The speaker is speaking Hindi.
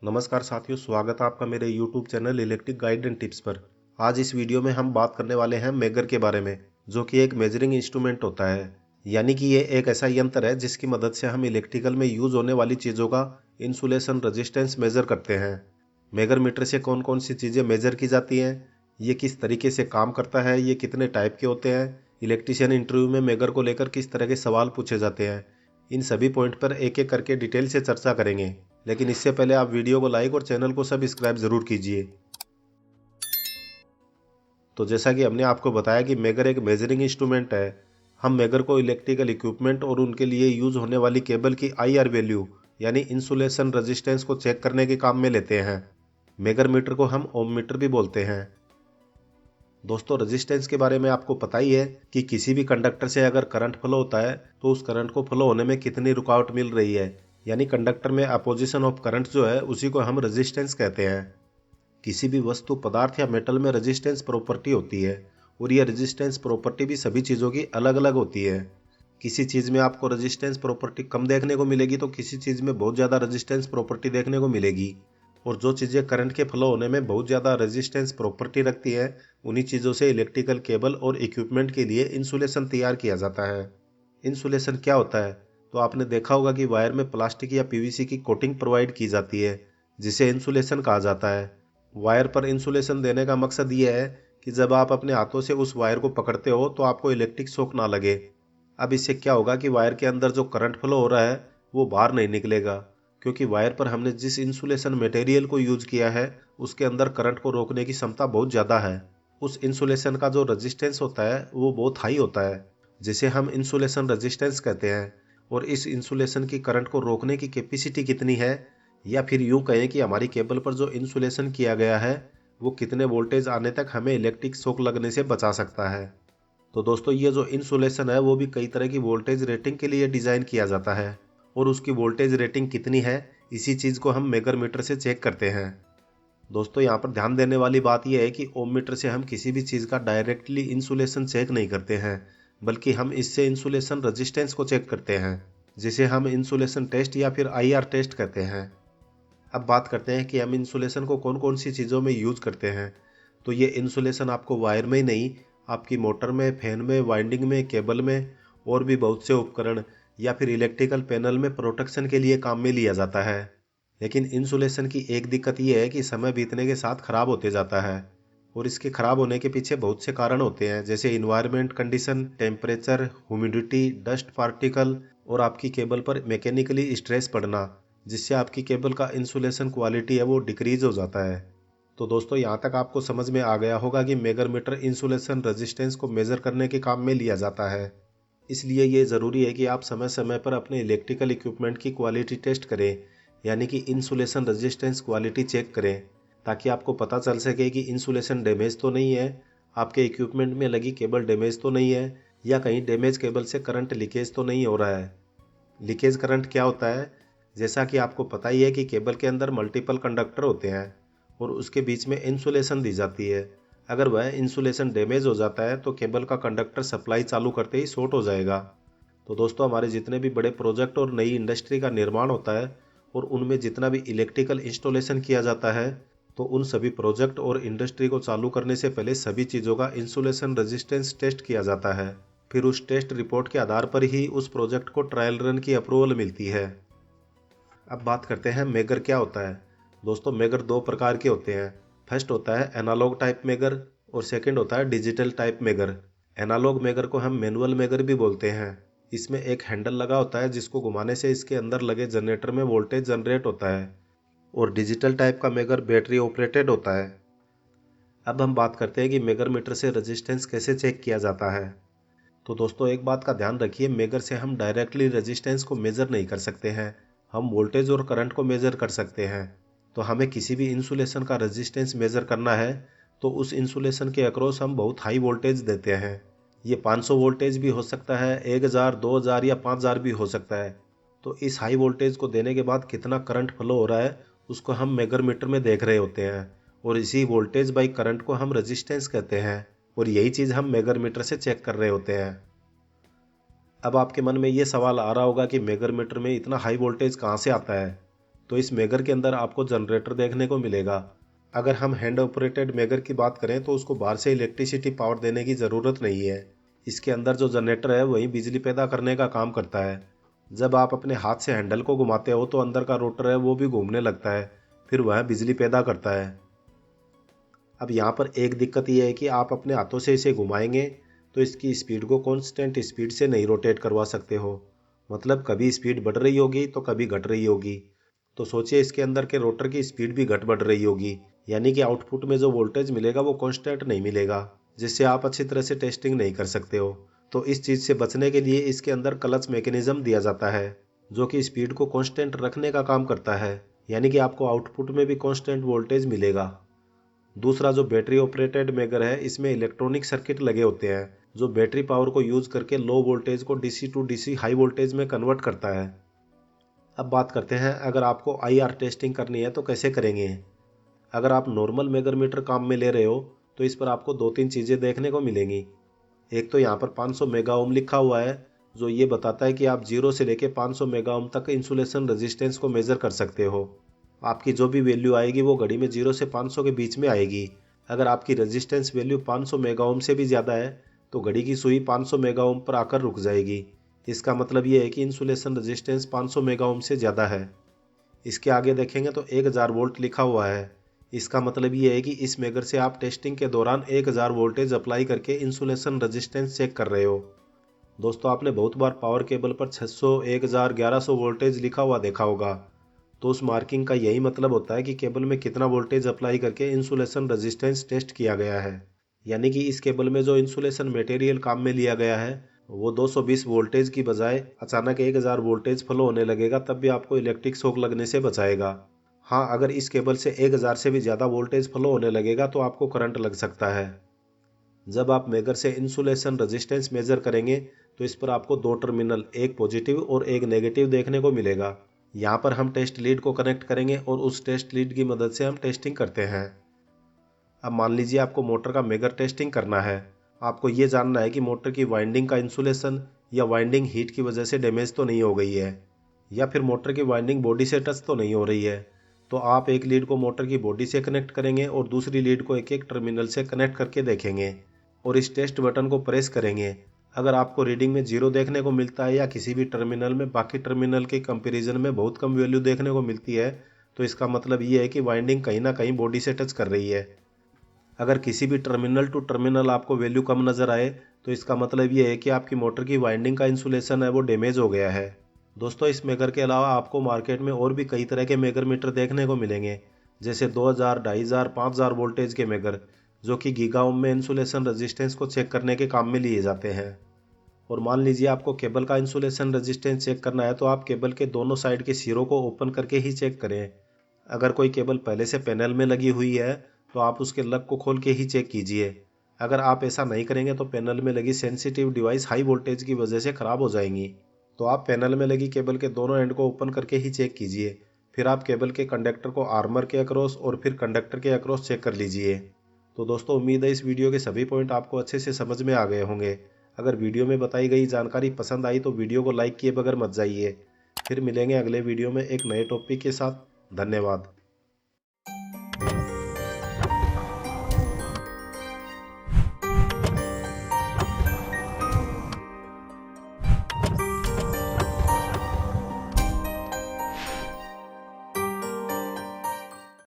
नमस्कार साथियों, स्वागत है आपका मेरे YouTube channel electric guide and tips पर। आज इस वीडियो में हम बात करने वाले हैं मेगर के बारे में, जो कि एक मेजरिंग इंस्ट्रूमेंट होता है। यानी कि ये एक ऐसा यंत्र है जिसकी मदद से हम इलेक्ट्रिकल में यूज होने वाली चीज़ों का इंसुलेशन रेजिस्टेंस मेजर करते हैं। मेगर मीटर से कौन कौन सी चीज़ें मेजर की जाती हैं, ये किस तरीके से काम करता है, ये कितने टाइप के होते हैं, इलेक्ट्रिशियन इंटरव्यू में मेगर को लेकर किस तरह के सवाल पूछे जाते हैं, इन सभी पॉइंट पर एक एक करके डिटेल से चर्चा करेंगे। लेकिन इससे पहले आप वीडियो को लाइक और चैनल को सब्सक्राइब जरूर कीजिए। तो जैसा कि हमने आपको बताया कि मेगर एक मेजरिंग इंस्ट्रूमेंट है। हम मेगर को इलेक्ट्रिकल इक्विपमेंट और उनके लिए यूज होने वाली केबल की IR वैल्यू यानी इंसुलेशन रेजिस्टेंस को चेक करने के काम में लेते हैं। मेगर मीटर को हम ओम मीटर भी बोलते हैं। दोस्तों, रेजिस्टेंस के बारे में आपको पता ही है कि किसी भी कंडक्टर से अगर करंट फ्लो होता है तो उस करंट को फ्लो होने में कितनी रुकावट मिल रही है, यानी कंडक्टर में अपोजिशन ऑफ करंट जो है उसी को हम रेजिस्टेंस कहते हैं। किसी भी वस्तु, पदार्थ या मेटल में रेजिस्टेंस प्रॉपर्टी होती है और यह रेजिस्टेंस प्रॉपर्टी भी सभी चीज़ों की अलग अलग होती है। किसी चीज़ में आपको रेजिस्टेंस प्रॉपर्टी कम देखने को मिलेगी तो किसी चीज़ में बहुत ज़्यादा रेजिस्टेंस प्रॉपर्टी देखने को मिलेगी। और जो चीज़ें करंट के फ्लो होने में बहुत ज़्यादा रेजिस्टेंस प्रॉपर्टी रखती है, उन्हीं चीज़ों से इलेक्ट्रिकल केबल और इक्विपमेंट के लिए इंसुलेशन तैयार किया जाता है। इंसुलेशन क्या होता है? तो आपने देखा होगा कि वायर में प्लास्टिक या PVC की कोटिंग प्रोवाइड की जाती है, जिसे इंसुलेशन कहा जाता है। वायर पर इंसुलेशन देने का मकसद ये है कि जब आप अपने हाथों से उस वायर को पकड़ते हो तो आपको इलेक्ट्रिक शॉक ना लगे। अब इससे क्या होगा कि वायर के अंदर जो करंट फ्लो हो रहा है वो बाहर नहीं निकलेगा, क्योंकि वायर पर हमने जिस इंसुलेशन मटेरियल को यूज किया है उसके अंदर करंट को रोकने की क्षमता बहुत ज़्यादा है। उस इंसुलेशन का जो रेजिस्टेंस होता है वो बहुत हाई होता है, जिसे हम इंसुलेशन रेजिस्टेंस कहते हैं। और इस इंसुलेशन की करंट को रोकने की कैपेसिटी कितनी है, या फिर यूं कहें कि हमारी केबल पर जो इंसुलेशन किया गया है वो कितने वोल्टेज आने तक हमें इलेक्ट्रिक शॉक लगने से बचा सकता है। तो दोस्तों, ये जो इंसुलेशन है वो भी कई तरह की वोल्टेज रेटिंग के लिए डिज़ाइन किया जाता है, और उसकी वोल्टेज रेटिंग कितनी है इसी चीज़ को हम मेगर मीटर से चेक करते हैं। दोस्तों, यहाँ पर ध्यान देने वाली बात यह है कि ओम मीटर से हम किसी भी चीज़ का डायरेक्टली इंसुलेशन चेक नहीं करते हैं, बल्कि हम इससे इंसुलेशन रेजिस्टेंस को चेक करते हैं, जिसे हम इंसुलेशन टेस्ट या फिर IR टेस्ट कहते हैं। अब बात करते हैं कि हम इंसुलेशन को कौन कौन सी चीज़ों में यूज करते हैं। तो ये इंसुलेशन आपको वायर में ही नहीं, आपकी मोटर में, फैन में, वाइंडिंग में, केबल में और भी बहुत से उपकरण या फिर इलेक्ट्रिकल पैनल में प्रोटेक्शन के लिए काम में लिया जाता है। लेकिन इंसुलेशन की एक दिक्कत यह है कि समय बीतने के साथ खराब होते जाता है, और इसके खराब होने के पीछे बहुत से कारण होते हैं, जैसे environment condition, temperature, humidity, dust particle और आपकी केबल पर मैकेनिकली स्ट्रेस पड़ना, जिससे आपकी केबल का इंसुलेशन क्वालिटी है वो डिक्रीज हो जाता है। तो दोस्तों, यहाँ तक आपको समझ में आ गया होगा कि मेगर मीटर इंसुलेशन रेजिस्टेंस को मेजर करने के काम में लिया जाता है। इसलिए ये ज़रूरी है कि आप समय समय पर अपने इलेक्ट्रिकल इक्विपमेंट की क्वालिटी टेस्ट करें, यानी कि इंसुलेशन रेजिस्टेंस क्वालिटी चेक करें, ताकि आपको पता चल सके कि इंसुलेशन डैमेज तो नहीं है, आपके इक्विपमेंट में लगी केबल डैमेज तो नहीं है, या कहीं डैमेज केबल से करंट लीकेज तो नहीं हो रहा है। लीकेज करंट क्या होता है? जैसा कि आपको पता ही है कि केबल के अंदर मल्टीपल कंडक्टर होते हैं और उसके बीच में इंसुलेशन दी जाती है। अगर वह इंसुलेशन डैमेज हो जाता है तो केबल का कंडक्टर सप्लाई चालू करते ही शॉर्ट हो जाएगा। तो दोस्तों, हमारे जितने भी बड़े प्रोजेक्ट और नई इंडस्ट्री का निर्माण होता है और उनमें जितना भी इलेक्ट्रिकल इंस्टॉलेशन किया जाता है, तो उन सभी प्रोजेक्ट और इंडस्ट्री को चालू करने से पहले सभी चीज़ों का इंसुलेशन रेजिस्टेंस टेस्ट किया जाता है। फिर उस टेस्ट रिपोर्ट के आधार पर ही उस प्रोजेक्ट को ट्रायल रन की अप्रूवल मिलती है। अब बात करते हैं मेगर क्या होता है। दोस्तों, मेगर दो प्रकार के होते हैं। फर्स्ट होता है एनालॉग टाइप मेगर और सेकंड होता है digital type megger. Analogue megger को हम मैनुअल मेगर भी बोलते हैं। इसमें एक हैंडल लगा होता है जिसको घुमाने से इसके अंदर लगे जनरेटर में वोल्टेज जनरेट होता है, और डिजिटल टाइप का मेगर बैटरी ऑपरेटेड होता है। अब हम बात करते हैं कि मेगर मीटर से रेजिस्टेंस कैसे चेक किया जाता है। तो दोस्तों, एक बात का ध्यान रखिए, मेगर से हम डायरेक्टली रेजिस्टेंस को मेजर नहीं कर सकते हैं। हम वोल्टेज और करंट को मेजर कर सकते हैं। तो हमें किसी भी इंसुलेशन का रेजिस्टेंस मेजर करना है तो उस इंसुलेशन के अक्रॉस हम बहुत हाई वोल्टेज देते हैं। ये 500 वोल्टेज भी हो सकता है, 1000, 2000 या 5000 भी हो सकता है। तो इस हाई वोल्टेज को देने के बाद कितना करंट फ्लो हो रहा है उसको हम मेगर मीटर में देख रहे होते हैं, और इसी वोल्टेज बाई करंट को हम रेजिस्टेंस कहते हैं, और यही चीज़ हम मेगर मीटर से चेक कर रहे होते हैं। अब आपके मन में ये सवाल आ रहा होगा कि मेगर मीटर में इतना हाई वोल्टेज कहाँ से आता है। तो इस मेगर के अंदर आपको जनरेटर देखने को मिलेगा। अगर हम हैंड ऑपरेटेड मेगर की बात करें तो उसको बाहर से इलेक्ट्रिसिटी पावर देने की ज़रूरत नहीं है। इसके अंदर जो जनरेटर है वही बिजली पैदा करने का काम करता है। जब आप अपने हाथ से हैंडल को घुमाते हो तो अंदर का रोटर है वो भी घूमने लगता है, फिर वह बिजली पैदा करता है। अब यहाँ पर एक दिक्कत यह है कि आप अपने हाथों से इसे घुमाएंगे तो इसकी स्पीड को कांस्टेंट स्पीड से नहीं रोटेट करवा सकते हो। मतलब कभी स्पीड बढ़ रही होगी तो कभी घट रही होगी। तो सोचिए इसके अंदर के रोटर की स्पीड भी घट बढ़ रही होगी, यानी कि आउटपुट में जो वोल्टेज मिलेगा वो कांस्टेंट नहीं मिलेगा, जिससे आप अच्छी तरह से टेस्टिंग नहीं कर सकते हो। तो इस चीज़ से बचने के लिए इसके अंदर क्लच मैकेनिज्म दिया जाता है जो कि स्पीड को कांस्टेंट रखने का काम करता है, यानी कि आपको आउटपुट में भी कांस्टेंट वोल्टेज मिलेगा। दूसरा जो बैटरी ऑपरेटेड मेगर है, इसमें इलेक्ट्रॉनिक सर्किट लगे होते हैं जो बैटरी पावर को यूज करके लो वोल्टेज को DC to DC high voltage में कन्वर्ट करता है। अब बात करते हैं अगर आपको आईआर टेस्टिंग करनी है तो कैसे करेंगे। अगर आप नॉर्मल मेगामीटर काम में ले रहे हो तो इस पर आपको दो तीन चीज़ें देखने को मिलेंगी। एक तो यहाँ पर 500 मेगा ओम लिखा हुआ है जो ये बताता है कि आप 0 से लेके 500 मेगा ओम तक इंसुलेशन रेजिस्टेंस को मेजर कर सकते हो। आपकी जो भी वैल्यू आएगी वो घड़ी में 0 से 500 के बीच में आएगी। अगर आपकी रेजिस्टेंस वैल्यू 500 मेगा ओम से भी ज़्यादा है तो घड़ी की सुई 500 मेगा ओम पर आकर रुक जाएगी। इसका मतलब ये है कि इंसुलेशन रेजिस्टेंस 500 मेगा ओम से ज़्यादा है। इसके आगे देखेंगे तो 1000 वोल्ट लिखा हुआ है। इसका मतलब ये है कि इस मेगर से आप टेस्टिंग के दौरान 1000 वोल्टेज अप्लाई करके इंसुलेशन रेजिस्टेंस चेक कर रहे हो। दोस्तों आपने बहुत बार पावर केबल पर 600, 1000, 1100 वोल्टेज लिखा हुआ देखा होगा। तो उस मार्किंग का यही मतलब होता है कि केबल में कितना वोल्टेज अप्लाई करके इंसुलेशन रेजिस्टेंस टेस्ट किया गया है। यानी कि इस केबल में जो इंसुलेशन मटेरियल काम में लिया गया है वो 220 वोल्टेज की बजाय अचानक 1000 वोल्टेज फ्लो होने लगेगा, तब भी आपको इलेक्ट्रिक शॉक लगने से बचाएगा। हाँ, अगर इस केबल से 1000 से भी ज़्यादा वोल्टेज फ्लो होने लगेगा तो आपको करंट लग सकता है। जब आप मेगर से इंसुलेशन रेजिस्टेंस मेजर करेंगे तो इस पर आपको दो टर्मिनल, एक पॉजिटिव और एक नेगेटिव देखने को मिलेगा। यहाँ पर हम टेस्ट लीड को कनेक्ट करेंगे और उस टेस्ट लीड की मदद से हम टेस्टिंग करते हैं। अब मान लीजिए आपको मोटर का मेगर टेस्टिंग करना है। आपको ये जानना है कि मोटर की वाइंडिंग का इंसुलेशन या वाइंडिंग हीट की वजह से डैमेज तो नहीं हो गई है, या फिर मोटर की वाइंडिंग बॉडी से टच तो नहीं हो रही है। तो आप एक लीड को मोटर की बॉडी से कनेक्ट करेंगे और दूसरी लीड को एक एक टर्मिनल से कनेक्ट करके देखेंगे और इस टेस्ट बटन को प्रेस करेंगे। अगर आपको रीडिंग में 0 देखने को मिलता है या किसी भी टर्मिनल में बाकी टर्मिनल के कंपैरिजन में बहुत कम वैल्यू देखने को मिलती है तो इसका मतलब ये है कि वाइंडिंग कहीं ना कहीं बॉडी से टच कर रही है। अगर किसी भी टर्मिनल टू टर्मिनल आपको वैल्यू कम नज़र आए तो इसका मतलब ये है कि आपकी मोटर की वाइंडिंग का इंसुलेशन है वो डैमेज हो गया है। दोस्तों इस मेगर के अलावा आपको मार्केट में और भी कई तरह के मेगर मीटर देखने को मिलेंगे, जैसे 2000, 2500, 5000 वोल्टेज के मेगर जो कि गीगा ओम में इंसुलेशन रेजिस्टेंस को चेक करने के काम में लिए जाते हैं। और मान लीजिए आपको केबल का इंसुलेशन रेजिस्टेंस चेक करना है तो आप केबल के दोनों साइड के सिरों को ओपन करके ही चेक करें। अगर कोई केबल पहले से पैनल में लगी हुई है तो आप उसके लग को खोल के ही चेक कीजिए। अगर आप ऐसा नहीं करेंगे तो पैनल में लगी सेंसिटिव डिवाइस हाई वोल्टेज की वजह से ख़राब हो जाएंगी। तो आप पैनल में लगी केबल के दोनों एंड को ओपन करके ही चेक कीजिए। फिर आप केबल के कंडक्टर को आर्मर के अक्रॉस और फिर कंडक्टर के अक्रॉस चेक कर लीजिए। तो दोस्तों उम्मीद है इस वीडियो के सभी पॉइंट आपको अच्छे से समझ में आ गए होंगे। अगर वीडियो में बताई गई जानकारी पसंद आई तो वीडियो को लाइक किए बगैर मत जाइए। फिर मिलेंगे अगले वीडियो में एक नए टॉपिक के साथ। धन्यवाद।